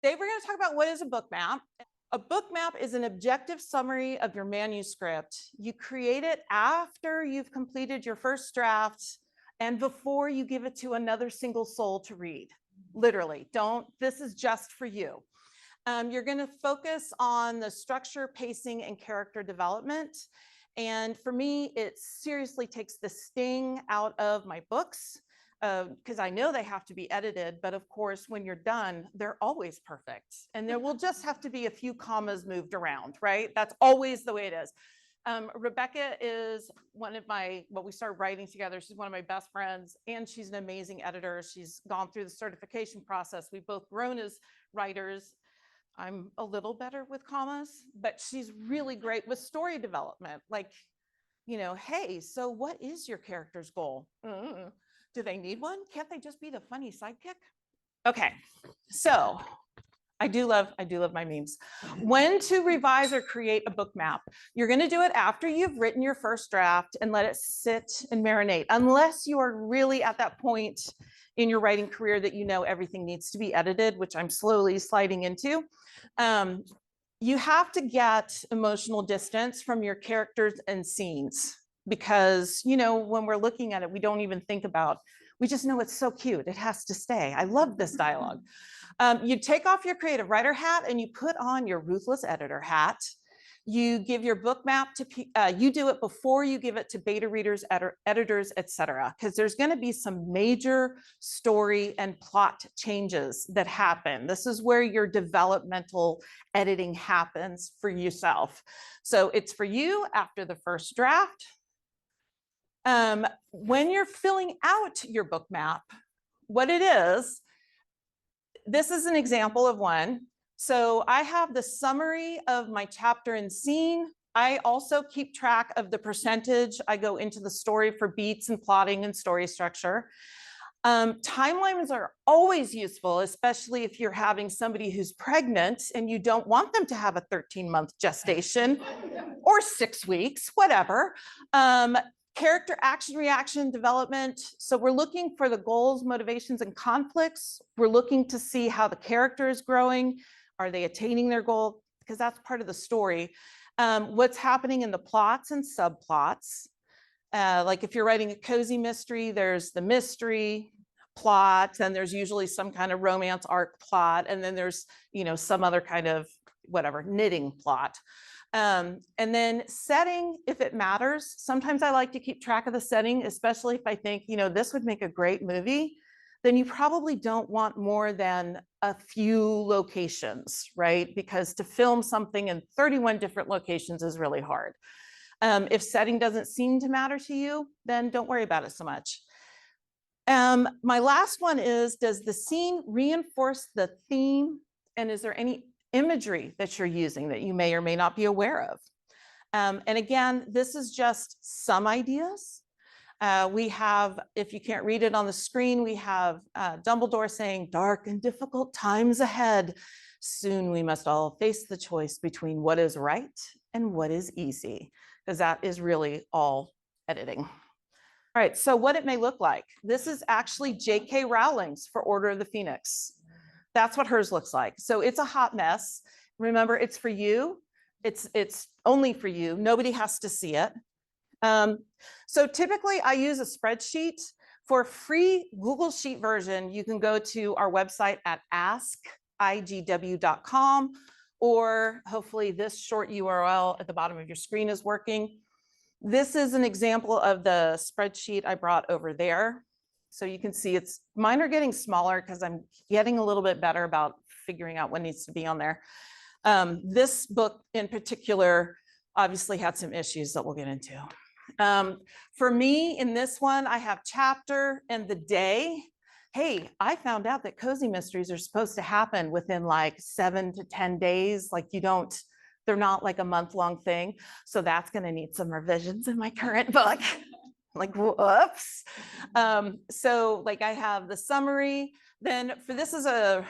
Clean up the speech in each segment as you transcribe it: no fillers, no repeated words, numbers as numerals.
Today we're going to talk about what is a book map. A book map is an objective summary of your manuscript. You create it after you've completed your first draft and before you give it to another single soul to read. Literally, this is just for you. You're going to focus on the structure, pacing, and character development. And for me, it seriously takes the sting out of my books because I know they have to be edited. But of course, when you're done, they're always perfect. And there will just have to be a few commas moved around, right? That's always the way it is. Rebecca is one of what we started writing together. She's one of my best friends, and she's an amazing editor. She's gone through the certification process. We've both grown as writers. I'm a little better with commas, but she's really great with story development. Like, hey, so what is your character's goal? Do they need one? Can't they just be the funny sidekick? Okay, so I do love my memes. When to revise or create a book map. You're going to do it after you've written your first draft and let it sit and marinate, unless you are really at that point in your writing career that everything needs to be edited, which I'm slowly sliding into. You have to get emotional distance from your characters and scenes because, when we're looking at it, we don't even think about, we just know it's so cute. It has to stay. I love this dialogue. You take off your creative writer hat and you put on your ruthless editor hat. You give your book map to, you do it before you give it to beta readers, editors, etc. Because there's going to be some major story and plot changes that happen. This is where your developmental editing happens for yourself. So it's for you after the first draft. When you're filling out your book map, what it is, this is an example of one. So I have the summary of my chapter and scene. I also keep track of the percentage I go into the story for beats and plotting and story structure. Timelines are always useful, especially if you're having somebody who's pregnant and you don't want them to have a 13-month gestation or 6 weeks, whatever. Character action reaction development. So we're looking for the goals, motivations, and conflicts. We're looking to see how the character is growing. Are they attaining their goal? Because that's part of the story. What's happening in the plots and subplots. Like if you're writing a cozy mystery, there's the mystery plot, and there's usually some kind of romance arc plot, and then there's some other kind of knitting plot. And then setting, if it matters. Sometimes I like to keep track of the setting, especially if I think, this would make a great movie. Then you probably don't want more than a few locations, right? Because to film something in 31 different locations is really hard. If setting doesn't seem to matter to you, then don't worry about it so much. My last one is, does the scene reinforce the theme? And is there any imagery that you're using that you may or may not be aware of? And again, this is just some ideas. We have, if you can't read it on the screen, we have Dumbledore saying, "Dark and difficult times ahead. Soon we must all face the choice between what is right and what is easy," because that is really all editing. All right, so what it may look like. This is actually J.K. Rowling's For Order of the Phoenix. That's what hers looks like. So it's a hot mess. Remember, it's for you. It's only for you. Nobody has to see it. So typically I use a spreadsheet. For free Google Sheet version, you can go to our website at askigw.com, or hopefully this short URL at the bottom of your screen is working. This is an example of the spreadsheet I brought over there. So you can see mine are getting smaller because I'm getting a little bit better about figuring out what needs to be on there. This book in particular obviously had some issues that we'll get into. For me, in this one, I have chapter and the day. Hey, I found out that cozy mysteries are supposed to happen within like 7 to 10 days. Like they're not like a month-long thing. So that's going to need some revisions in my current book. Like, whoops. So like I have the summary. Then this is a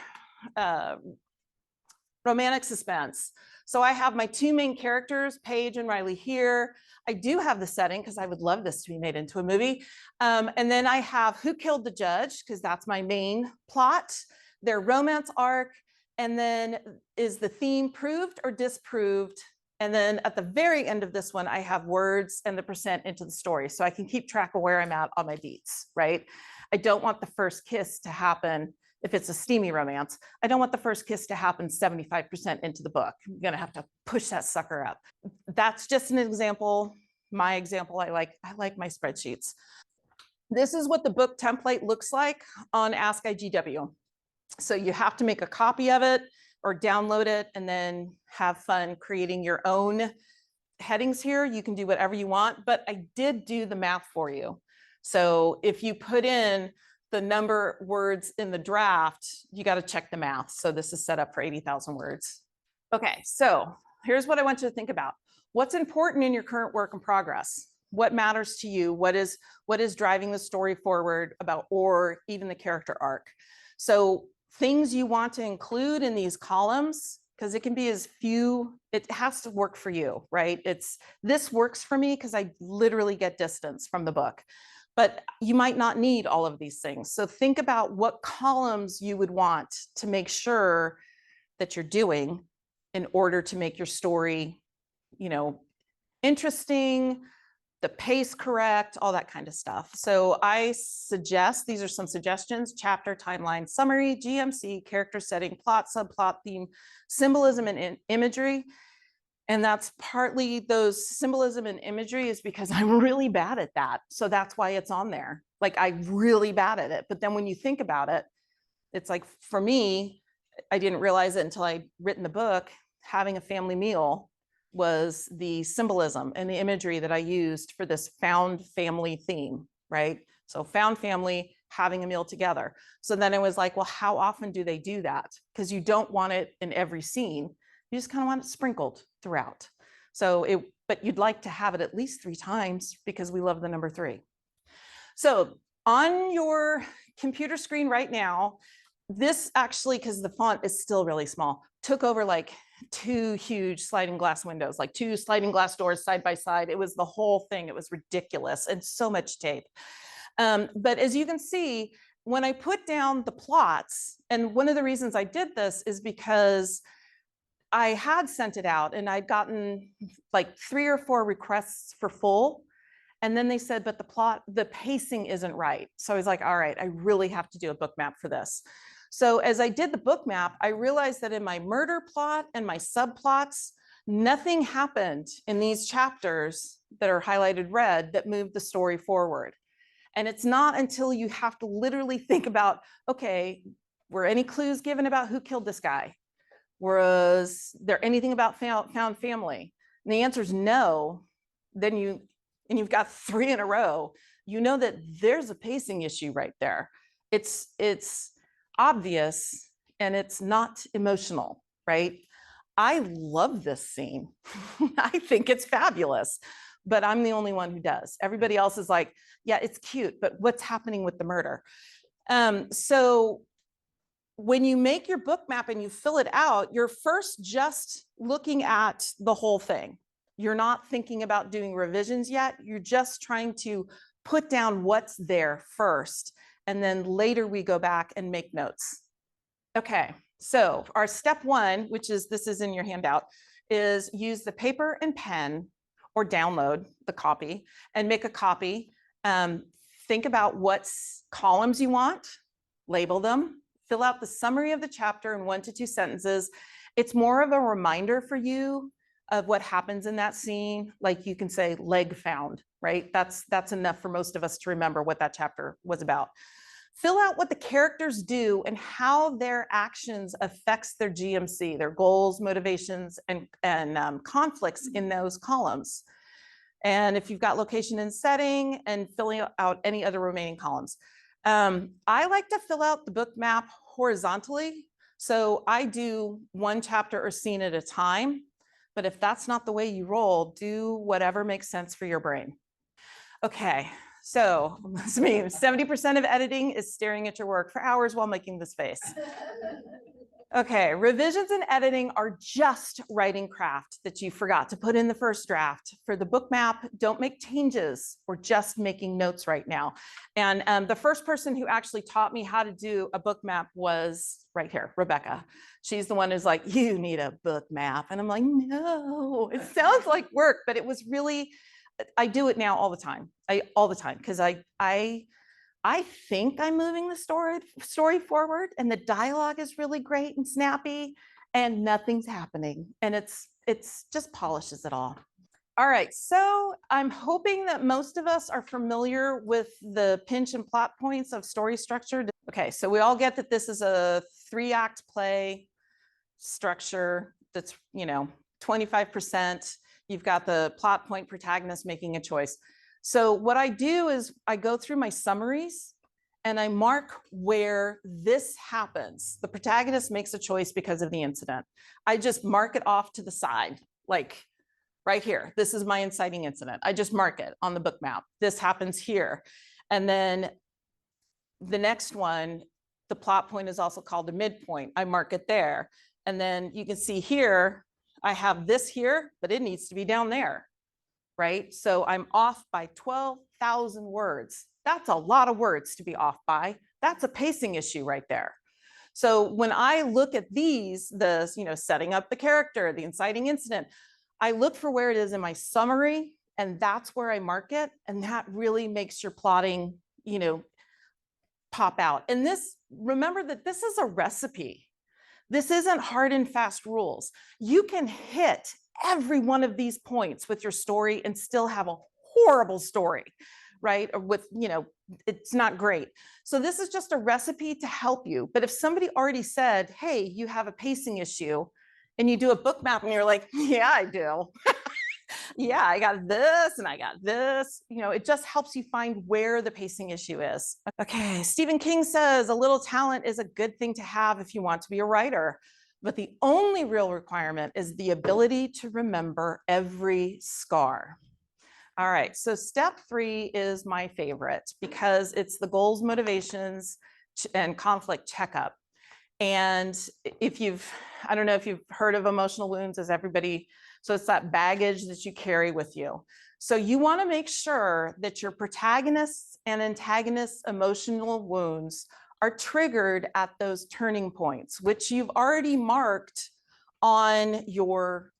romantic suspense. So I have my two main characters, Paige and Riley here. I do have the setting because I would love this to be made into a movie. And then I have Who Killed the Judge, because that's my main plot, their romance arc, And then is the theme proved or disproved? And then at the very end of this one, I have words and the percent into the story. So I can keep track of where I'm at on my beats, right? I don't want the first kiss to happen if it's a steamy romance. I don't want the first kiss to happen 75% into the book. I'm gonna have to push that sucker up. That's just an example. My example, I like my spreadsheets. This is what the book template looks like on Ask IGW. So you have to make a copy of it or download it and then have fun creating your own headings here. You can do whatever you want, but I did do the math for you. So if you put in the number words in the draft, you got to check the math. So this is set up for 80,000 words. Okay, so here's what I want you to think about. What's important in your current work in progress? What matters to you? What is driving the story forward about, or even the character arc? So things you want to include in these columns, because it can be as few, it has to work for you, right? This works for me because I literally get distance from the book, but you might not need all of these things. So think about what columns you would want to make sure that you're doing in order to make your story, interesting, the pace correct, all that kind of stuff. So I suggest, these are some suggestions: chapter, timeline, summary, GMC, character setting, plot, subplot, theme, symbolism, and imagery. And that's partly those symbolism and imagery is because I'm really bad at that. So that's why it's on there. Like, I'm really bad at it. But then when you think about it, it's like, for me, I didn't realize it until I'd written the book, having a family meal was the symbolism and the imagery that I used for this found family theme, right? So found family, having a meal together. So then it was like, well, how often do they do that? Because you don't want it in every scene. You just kind of want it sprinkled throughout. But you'd like to have it at least 3 times because we love the number 3. So on your computer screen right now, this actually, because the font is still really small, took over like 2 huge sliding glass windows, like 2 sliding glass doors side by side. It was the whole thing. It was ridiculous and so much tape. But as you can see, when I put down the plots, and one of the reasons I did this is because I had sent it out and I'd gotten like 3 or 4 requests for full. And then they said, but the pacing isn't right. So I was like, all right, I really have to do a book map for this. So as I did the book map, I realized that in my murder plot and my subplots, nothing happened in these chapters that are highlighted red that moved the story forward. And it's not until you have to literally think about, okay, were any clues given about who killed this guy? Was there anything about found family? And the answer is no. Then you've got 3 in a row. You know that there's a pacing issue right there. It's obvious and it's not emotional, right? I love this scene. I think it's fabulous, but I'm the only one who does. Everybody else is like, yeah, it's cute, but what's happening with the murder? So when you make your book map and you fill it out, you're first just looking at the whole thing. You're not thinking about doing revisions yet. You're just trying to put down what's there first. And then later we go back and make notes. Okay, so our step 1, this is in your handout, is use the paper and pen or download the copy and make a copy. Think about what columns you want, label them, fill out the summary of the chapter in 1 to 2 sentences. It's more of a reminder for you of what happens in that scene. Like you can say leg found, right? That's enough for most of us to remember what that chapter was about. Fill out what the characters do and how their actions affects their GMC, their goals, motivations, and conflicts in those columns. And if you've got location and setting, and filling out any other remaining columns. I like to fill out the book map horizontally. So I do 1 chapter or scene at a time. But if that's not the way you roll, do whatever makes sense for your brain. Okay, so this means 70% of editing is staring at your work for hours while making this face. Okay, revisions and editing are just writing craft that you forgot to put in the first draft. For the book map, don't make changes. We're just making notes right now. And the first person who actually taught me how to do a book map was right here, Rebecca. She's the one who's like, you need a book map. And I'm like, no, it sounds like work, but it was really, I do it now all the time. All the time, because I think I'm moving the story forward, and the dialogue is really great and snappy, and nothing's happening, and it's just polishes it all. All right, so I'm hoping that most of us are familiar with the pinch and plot points of story structure. Okay, so we all get that this is a 3-act play structure that's 25%. You've got the plot point protagonist making a choice. So what I do is I go through my summaries and I mark where this happens. The protagonist makes a choice because of the incident. I just mark it off to the side, like right here. This is my inciting incident. I just mark it on the book map. This happens here. And then the next one, the plot point is also called a midpoint. I mark it there. And then you can see here, I have this here, but it needs to be down there, right? So I'm off by 12,000 words. That's a lot of words to be off by. That's a pacing issue right there. So when I look at these, setting up the character, the inciting incident, I look for where it is in my summary, and that's where I mark it. And that really makes your plotting, pop out. And remember that this is a recipe. This isn't hard and fast rules. You can hit every one of these points with your story and still have a horrible story, right? Or with, it's not great. So this is just a recipe to help you. But if somebody already said, hey, you have a pacing issue, and you do a book map and you're like, yeah, I do. Yeah, I got this and I got this. It just helps you find where the pacing issue is. Okay, Stephen King says a little talent is a good thing to have if you want to be a writer, but the only real requirement is the ability to remember every scar. All right, so step 3 is my favorite because it's the goals, motivations, and conflict checkup. And I don't know if you've heard of emotional wounds, as everybody, so it's that baggage that you carry with you. So you want to make sure that your protagonists and antagonists' emotional wounds are triggered at those turning points, which you've already marked on your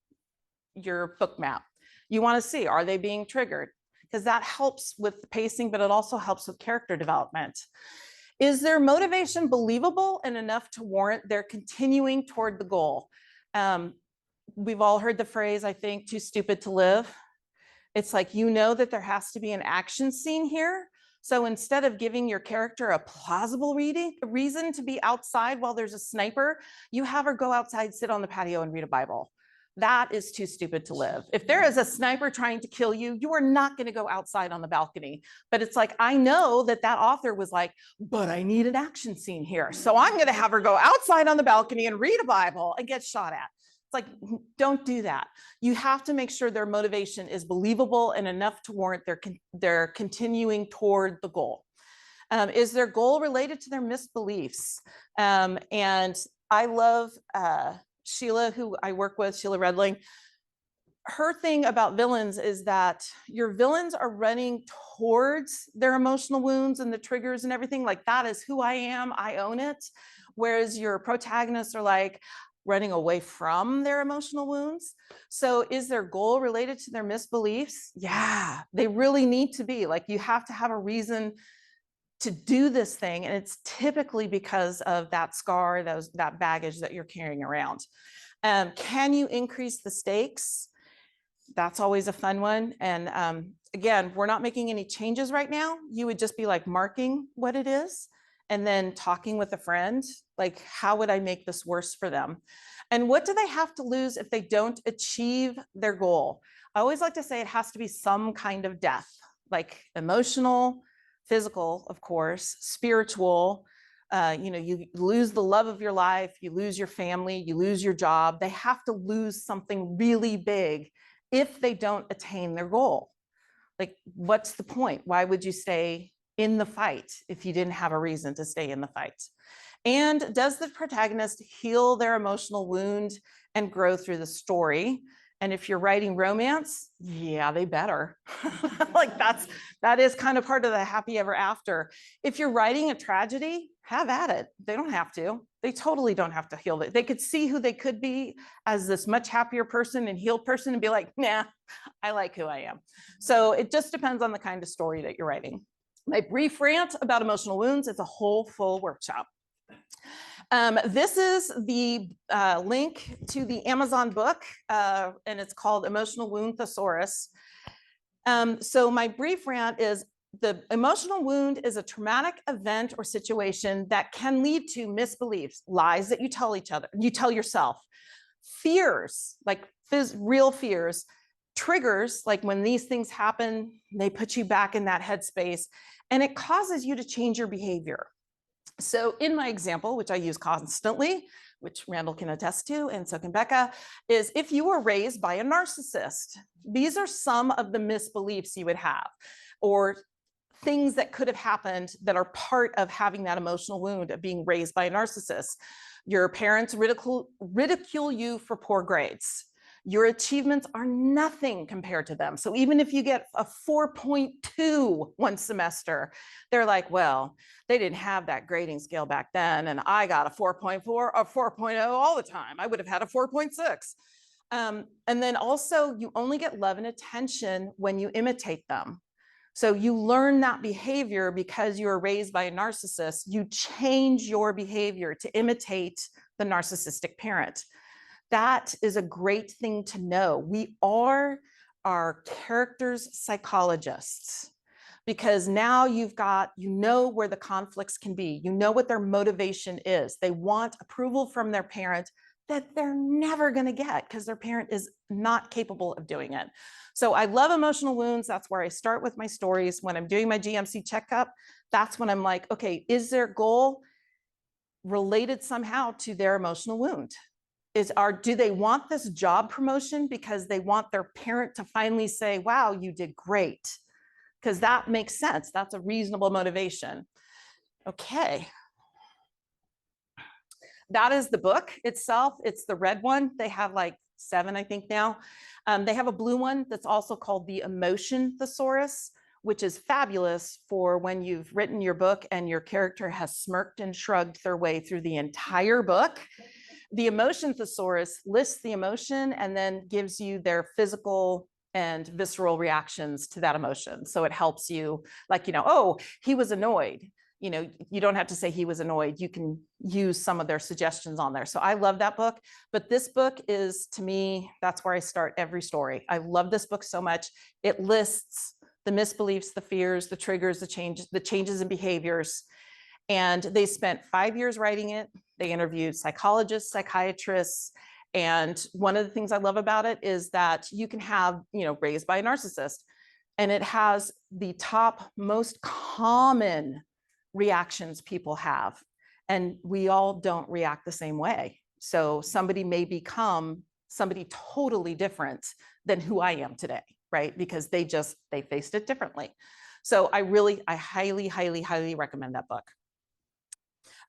book map. You want to see, are they being triggered? Because that helps with the pacing, but it also helps with character development. Is their motivation believable and enough to warrant their continuing toward the goal? We've all heard the phrase, I think, too stupid to live. It's like, that there has to be an action scene here. So instead of giving your character a plausible reason to be outside while there's a sniper, you have her go outside, sit on the patio, and read a Bible. That is too stupid to live. If there is a sniper trying to kill you, you are not going to go outside on the balcony. But it's like, I know that author was like, but I need an action scene here. So I'm going to have her go outside on the balcony and read a Bible and get shot at. It's like, don't do that. You have to make sure their motivation is believable and enough to warrant their continuing toward the goal. Is their goal related to their misbeliefs? And I love Sheila, who I work with, Sheila Redling. Her thing about villains is that your villains are running towards their emotional wounds and the triggers and everything. Like, that is who I am. I own it. Whereas your protagonists are like running away from their emotional wounds. So is their goal related to their misbeliefs? Yeah, they really need to be. Like, you have to have a reason to do this thing. And it's typically because of that scar, that baggage that you're carrying around. Can you increase the stakes? That's always a fun one. And again, we're not making any changes right now. You would just be like marking what it is and then talking with a friend, like, how would I make this worse for them? And what do they have to lose if they don't achieve their goal? I always like to say it has to be some kind of death, like emotional, physical, of course, spiritual. You lose the love of your life, you lose your family, you lose your job. They have to lose something really big if they don't attain their goal. Like, what's the point? Why would you stay in the fight if you didn't have a reason to stay in the fight? And does the protagonist heal their emotional wound and grow through the story? And if you're writing romance, yeah, they better. Like that is kind of part of the happy ever after. If you're writing a tragedy, have at it. They don't have to. They totally don't have to heal it. They could see who they could be as this much happier person and healed person and be like, nah, I like who I am. So it just depends on the kind of story that you're writing. My brief rant about emotional wounds, it's a whole full workshop. This is the link to the Amazon book, and it's called Emotional Wound Thesaurus. So my brief rant is the emotional wound is a traumatic event or situation that can lead to misbeliefs, lies that you tell each other, you tell yourself, fears, like real fears, triggers, like when these things happen, they put you back in that headspace, and it causes you to change your behavior. So in my example, which I use constantly, which Randall can attest to, and so can Becca, is if you were raised by a narcissist, these are some of the misbeliefs you would have, or things that could have happened that are part of having that emotional wound of being raised by a narcissist. Your parents ridicule you for poor grades. Your achievements are nothing compared to them. So even if you get a 4.2 one semester, they're like, well, they didn't have that grading scale back then, and I got a 4.4 or 4.0 all the time. I would have had a 4.6. And then also, you only get love and attention when you imitate them. So you learn that behavior because you were raised by a narcissist. You change your behavior to imitate the narcissistic parent. That is a great thing to know. We are our character's psychologists, because now you know where the conflicts can be. You know what their motivation is. They want approval from their parent that they're never going to get because their parent is not capable of doing it. So I love emotional wounds. That's where I start with my stories. When I'm doing my GMC checkup, that's when I'm like, okay, is their goal related somehow to their emotional wound? Do they want this job promotion because they want their parent to finally say, wow, you did great? Because that makes sense. That's a reasonable motivation. Okay. That is the book itself. It's the red one. They have like 7, I think now. They have a blue one that's also called the Emotion Thesaurus, which is fabulous for when you've written your book and your character has smirked and shrugged their way through the entire book. The Emotion Thesaurus lists the emotion and then gives you their physical and visceral reactions to that emotion. So it helps you, like, oh, he was annoyed. You don't have to say he was annoyed. You can use some of their suggestions on there. So I love that book. But this book is, to me, that's where I start every story. I love this book so much. It lists the misbeliefs, the fears, the triggers, the changes in behaviors. And they spent 5 years writing it. They interviewed psychologists, psychiatrists. And one of the things I love about it is that you can have, raised by a narcissist, and it has the top most common reactions people have. And we all don't react the same way. So somebody may become somebody totally different than who I am today, right? Because they faced it differently. So I highly, highly, highly recommend that book.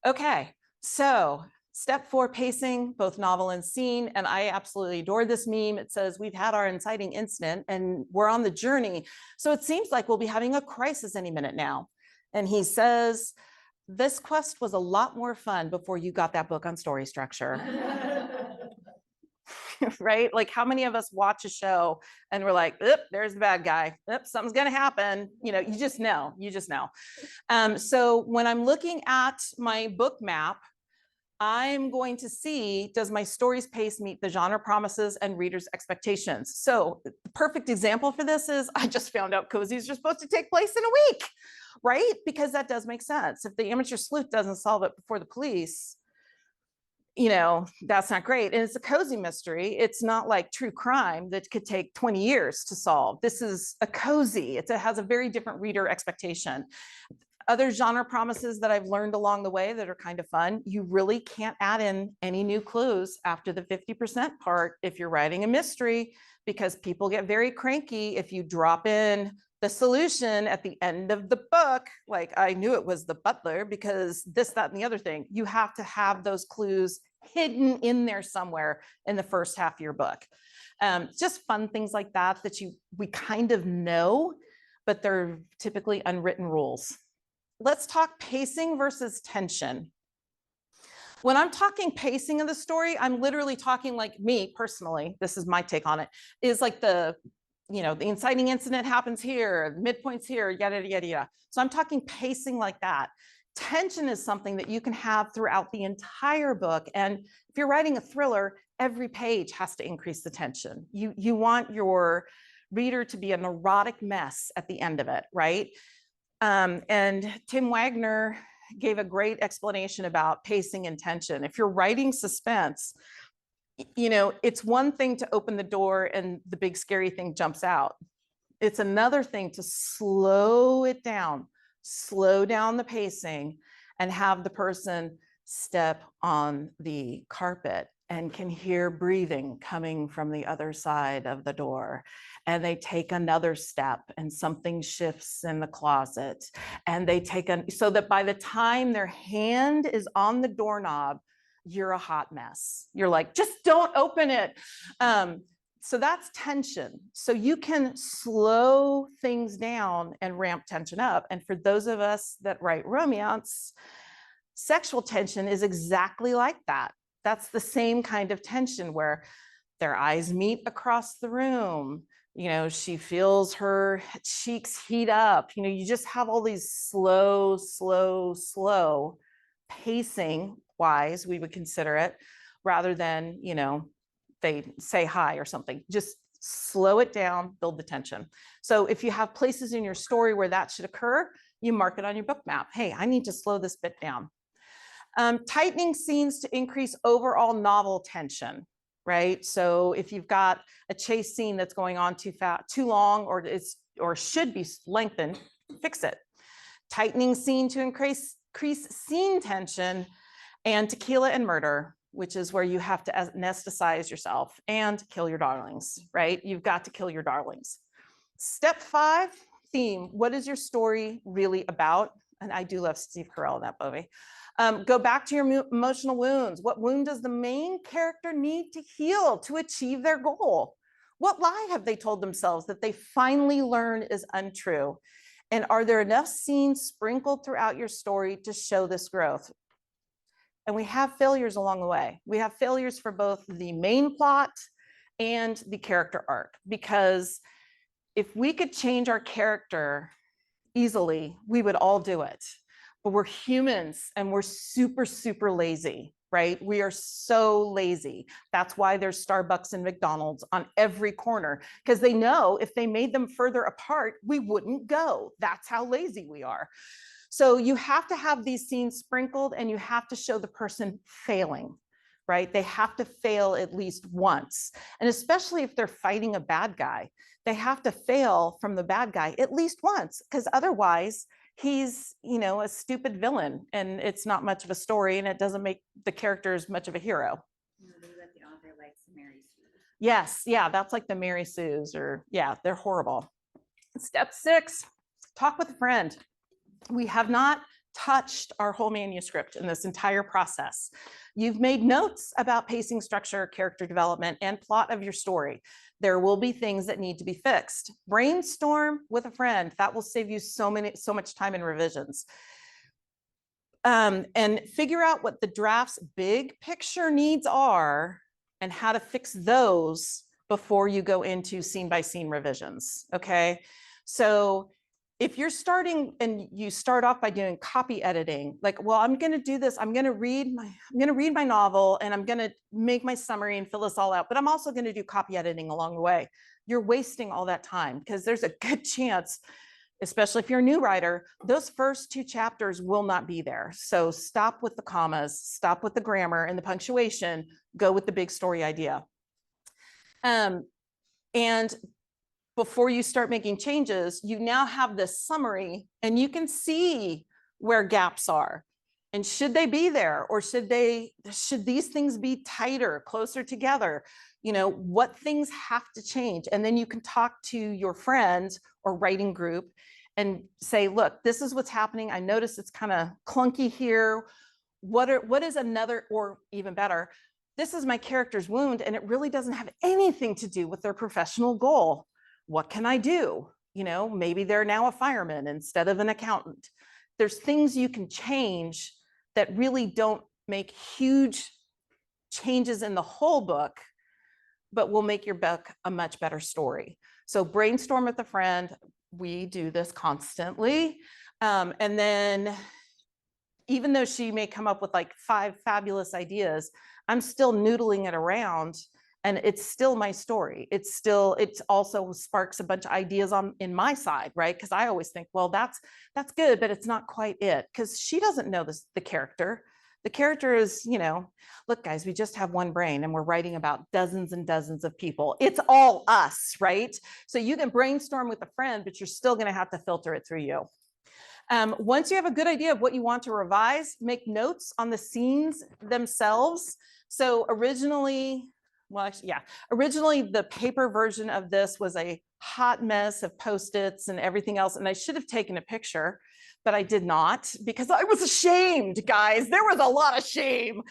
Okay, so step 4, pacing, both novel and scene. And I absolutely adore this meme. It says, we've had our inciting incident and we're on the journey. So it seems like we'll be having a crisis any minute now. And he says, this quest was a lot more fun before you got that book on story structure. Right? Like, how many of us watch a show and we're like, oop, there's the bad guy. Oop, something's going to happen. You just know. So when I'm looking at my book map, I'm going to see, does my story's pace meet the genre promises and readers' expectations? So the perfect example for this is, I just found out cozies are supposed to take place in a week, right? Because that does make sense. If the amateur sleuth doesn't solve it before the police, that's not great. And it's a cozy mystery. It's not like true crime that could take 20 years to solve. This is a cozy. It has a very different reader expectation. Other genre promises that I've learned along the way that are kind of fun, you really can't add in any new clues after the 50% part if you're writing a mystery, because people get very cranky if you drop in The solution at the end of the book, like I knew it was the butler because this, that, and the other thing, you have to have those clues hidden in there somewhere in the first half of your book. Just fun things like that we kind of know, but they're typically unwritten rules. Let's talk pacing versus tension. When I'm talking pacing of the story, I'm literally talking like me personally, this is my take on it, is like the inciting incident happens here, midpoints here, yada, yada, yada. So I'm talking pacing like that. Tension is something that you can have throughout the entire book. And if you're writing a thriller, every page has to increase the tension. You want your reader to be a neurotic mess at the end of it, right? And Tim Wagner gave a great explanation about pacing and tension. If you're writing suspense, it's one thing to open the door and the big scary thing jumps out. It's another thing to slow it down, slow down the pacing, and have the person step on the carpet and can hear breathing coming from the other side of the door. And they take another step and something shifts in the closet. And they so that by the time their hand is on the doorknob, you're a hot mess. You're like, just don't open it. So that's tension. So you can slow things down and ramp tension up. And for those of us that write romance, sexual tension is exactly like that. That's the same kind of tension where their eyes meet across the room. She feels her cheeks heat up. You just have all these slow pacing wise, we would consider it, rather than, they say hi or something. Just slow it down, build the tension. So if you have places in your story where that should occur, you mark it on your book map. Hey, I need to slow this bit down. Tightening scenes to increase overall novel tension, right? So if you've got a chase scene that's going on too long, or should be lengthened, fix it. Tightening scene to increase scene tension, and tequila and murder, which is where you have to anesthetize yourself and kill your darlings, right? You've got to kill your darlings. Step 5, theme. What is your story really about? And I do love Steve Carell in that movie. Go back to your emotional wounds. What wound does the main character need to heal to achieve their goal? What lie have they told themselves that they finally learn is untrue? And are there enough scenes sprinkled throughout your story to show this growth? And we have failures along the way. We have failures for both the main plot and the character arc, because if we could change our character easily, we would all do it. But we're humans and we're super lazy, right? We are so lazy. That's why there's Starbucks and McDonald's on every corner, because they know if they made them further apart, we wouldn't go. That's how lazy we are. So you have to have these scenes sprinkled, and you have to show the person failing, right? They have to fail at least once. And especially if they're fighting a bad guy, they have to fail from the bad guy at least once, because otherwise he's, a stupid villain and it's not much of a story, and it doesn't make the characters much of a hero. The author likes Mary Sue. Yes, yeah, that's like the Mary Sues, or yeah, they're horrible. Step 6, talk with a friend. We have not touched our whole manuscript in this entire process. You've made notes about pacing, structure, character development, and plot of your story. There will be things that need to be fixed. Brainstorm with a friend. That will save you so much time in revisions. And figure out what the draft's big picture needs are and how to fix those before you go into scene by scene revisions. Okay, so if you're starting and you start off by doing copy editing, like, well, I'm going to do this. I'm going to read my novel, and I'm going to make my summary and fill this all out. But I'm also going to do copy editing along the way. You're wasting all that time, because there's a good chance, especially if you're a new writer, those first 2 chapters will not be there. So stop with the commas, stop with the grammar and the punctuation, go with the big story idea. And before you start making changes, you now have this summary, and you can see where gaps are. And should they be there, or should these things be tighter, closer together? what things have to change. And then you can talk to your friends or writing group and say, look, this is what's happening. I notice it's kind of clunky here. What is another, or even better, this is my character's wound and it really doesn't have anything to do with their professional goal. What can I do? Maybe they're now a fireman instead of an accountant. There's things you can change that really don't make huge changes in the whole book, but will make your book a much better story. So brainstorm with a friend. We do this constantly. And then even though she may come up with like 5 fabulous ideas, I'm still noodling it around and it's still my story. It also sparks a bunch of ideas in my side, right? Because I always think, well, that's good, but it's not quite it. Because she doesn't know the character. The character is, look, guys, we just have one brain and we're writing about dozens and dozens of people. It's all us, right? So you can brainstorm with a friend, but you're still going to have to filter it through you. Once you have a good idea of what you want to revise, make notes on the scenes themselves. So originally the paper version of this was a hot mess of Post-its and everything else. And I should have taken a picture, but I did not because I was ashamed, guys. There was a lot of shame.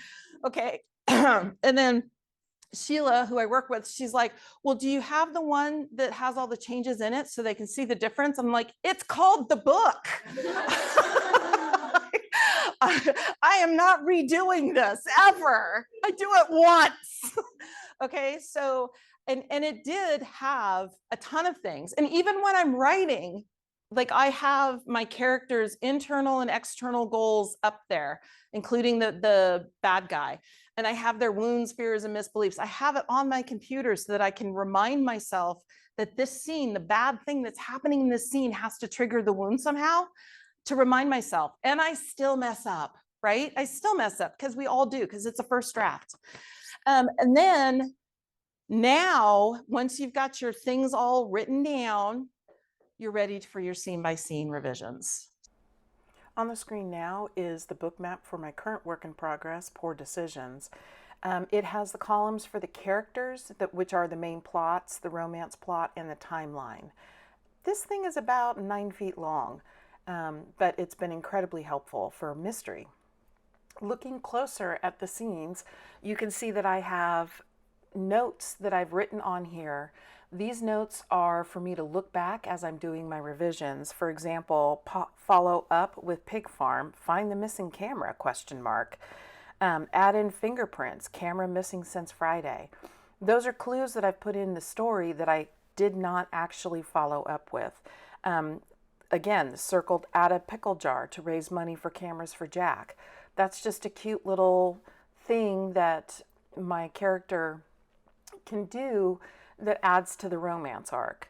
Okay. And then Sheila, who I work with, she's like, well, do you have the one that has all the changes in it so they can see the difference? I'm like, it's called the book. I am not redoing this ever. I do it once. Okay, so, and it did have a ton of things. And even when I'm writing, like I have my character's internal and external goals up there, including the bad guy. And I have their wounds, fears, and misbeliefs. I have it on my computer so that I can remind myself that this scene, the bad thing that's happening in this scene has to trigger the wound somehow, to remind myself. And I still mess up, right? I still mess up because we all do, because it's a first draft. And then now, once you've got your things all written down, you're ready for your scene by scene revisions. On the screen now is the book map for my current work in progress, Poor Decisions. It has the columns for the characters, which are the main plots, the romance plot, and the timeline. This thing is about 9 feet long, but it's been incredibly helpful for mystery. Looking closer at the scenes, you can see that I have notes that I've written on here. These notes are for me to look back as I'm doing my revisions. For example, follow up with pig farm, find the missing camera, ? Add in fingerprints, camera missing since Friday. Those are clues that I've put in the story that I did not actually follow up with. Again, circled add a pickle jar to raise money for cameras for Jack. That's just a cute little thing that my character can do that adds to the romance arc.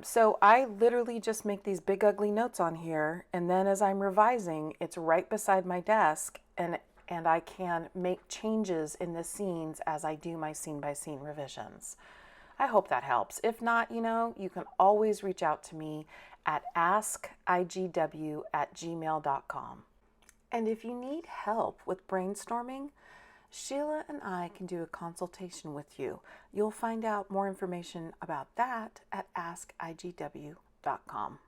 So I literally just make these big ugly notes on here, and then as I'm revising, it's right beside my desk, and I can make changes in the scenes as I do my scene by scene revisions. I hope that helps. If not, you can always reach out to me at askigw@gmail.com. And if you need help with brainstorming, Sheila and I can do a consultation with you. You'll find out more information about that at askigw.com.